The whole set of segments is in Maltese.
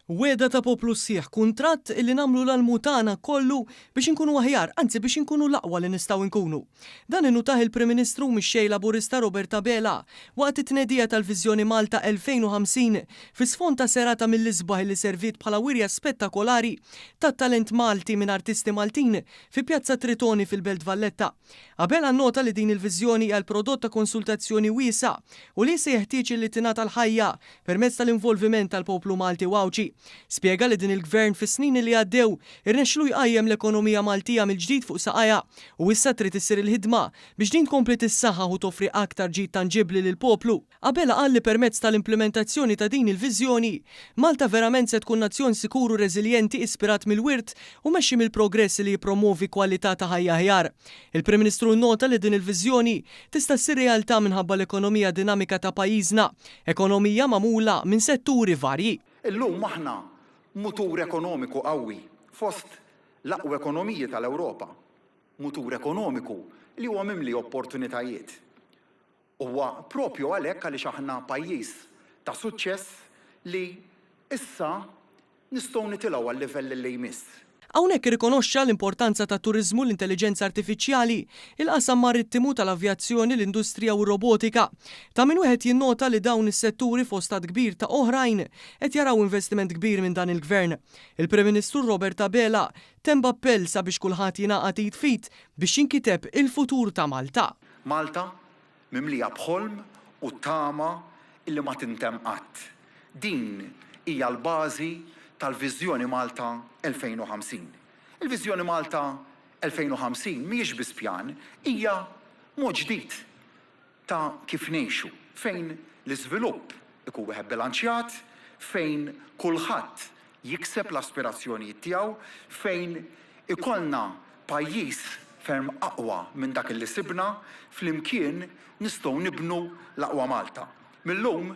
Weda ta' poplu sħiħ, kuntratt illi namlu l-almutana kollu biex inkunu aħjar, anzi biex inkunu l-aqwa li nistgħu nkunu. Dan inutaħ il-Prim Ministru mix-xej Laburista Roberta Bela waqt it-tnedija tal-Viżjoni Malta 2050 fi sfond ta' serata mill-isbaħ li servit bħala wirja spettakolari tat-talent Malti minn artisti Maltin fi Pjazza Tritoni fil-Belt Valletta. Qabel annota li din il-viżjoni għal prodott ta' konsultazzjoni wiesa u li se jeħtieġ li tingħata l-ħajja permezz tal-involviment tal-poplu Malti wawċi. Spjega li din il-gvern fis-snin li għaddew irnexxlu jqajjem l-ekonomija Maltija mill-ġdid fuq saqajja u issa trid issir il-ħidma biex din tkompli tissaħħaħ u toffri aktar ġid tanġibbli lil poplu. Qabel qal li permezz tal-implementazzjoni ta' din il-viżjoni, Malta verament se tkun nazzjon sikuru reżiljenti ispirat mill-wirt u mexxi mill-progress li jippromovi kwalità ta' ħajja aħjar. Il-Prim Ministru nnota li din il-viżjoni tista' ssir realtà minħabba l-ekonomija dinamika ta' pajjiżna, ekonomija magħmula minn setturi varji. Illum aħna mutur ekonomiku qawwi fost l-aqwa ekonomiji tal-Ewropa. Mutur ekonomiku li huwa mimli opportunitajiet. Huwa propju għalhekk għaliex aħna pajjiż ta' suċċess li issa nistgħu nitilgħu għal-livell li jmiss. Hawnhekk irrikonoxxa l-importanza ta' turiżmu l-intelligenza artifiċjali, il-qasam marittimu tal-avjazzjoni, l-industrija u r-robotika. Ta' min wieħed jinnota li dawn is-setturi fostat kbir ta' oħrajn qed jaraw investiment kbir minn dan il-gvern. Il-Prim Ministru Roberta Bela temm appell sabiex kulħadd jingħaqad jitfit biex jinkiteb il-futur ta' Malta. Malta mimlija bħolm u tama illi ma tintemm qatt. Din hija l-bażi tal-Viżjoni Malta 2050. Il-Viżjoni Malta 2050 mhijiex biss pjan, hija mod ġdid ta' kif ngħixu fejn l-iżvilupp ikun wieħed bilanċjat, fejn kulħadd jikseb l-aspirazzjonijiet tiegħu, fejn ikollna pajjiż ferm aqwa minn dak li sibna, flimkien nistgħu nibnu l-aqwa Malta. Millum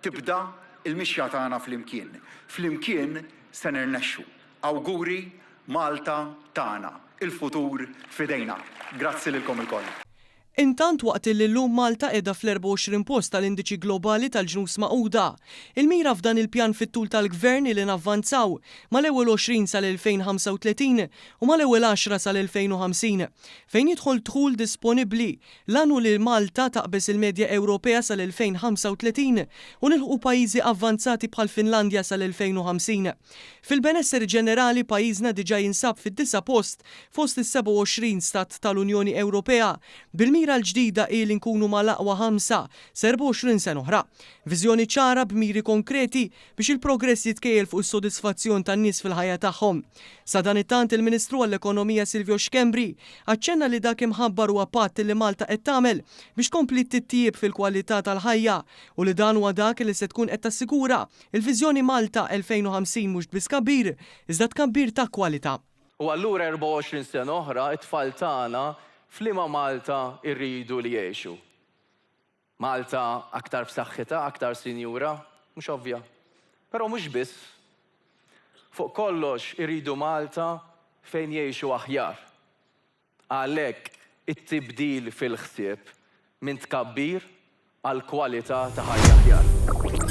tibda il-mixja tagħna flimkien. Flimkien se nirnexxu. Awguri Malta tagħna. Il-futur fidejna. Grazzi lilkom ilkoll. Intant waqt li llum Malta qiegħda fl-24 post tal-indiċi globali tal-ġnus Magħquda, il-mira f'dan il-pjan fit-tul tal-gvern li navvanzaw mal-ewwel 20 sal-2035 u mal-ewwel 10 sal-2050 fejn jidħol dħul disponibbli l-għanu li Malta taqbes il-medja Ewropea sal-2035 u nilħu pajjiżi avvanzati bħal Finlandja sal-2050. Fil-benesseri ġenerali pajjiżna diġà jinsab fid-9 post fost is-27 stat tal-Unjoni Ewropea bil-mira l-ġdida li nkunu mal-aqwa 5 sa 24 sena oħra. Viżjoni ċara b'miri konkreti biex il-progress jitkejjel fuq is-sodisfazzjon tan-nies fil-ħajja tagħhom. Sa dan it-tant il-Ministru għall-Ekonomija Silvio Xkembri aċċenna li dak imħabbar huwa patt li Malta qed tagħmel biex tkompli titjieb fil-kwalità tal-ħajja u li dan huwa dak li se tkun qed tassigura il-Viżjoni Malta 2050 mhux biss tkabbir, iżda tkabbir ta' kwalità. U allura 24 sena oħra it-tfal tagħna f'liema Malta irridu li jgħixu. Malta aktar b'saħħitha, aktar sinjura, mhux ovvja. Però mhux biss. Fuq kollox irridu Malta fejn jgħixu aħjar. Għalhekk it-tibdil fil-ħsieb minn tkabbir għal kwalità ta' ħajja aħjar.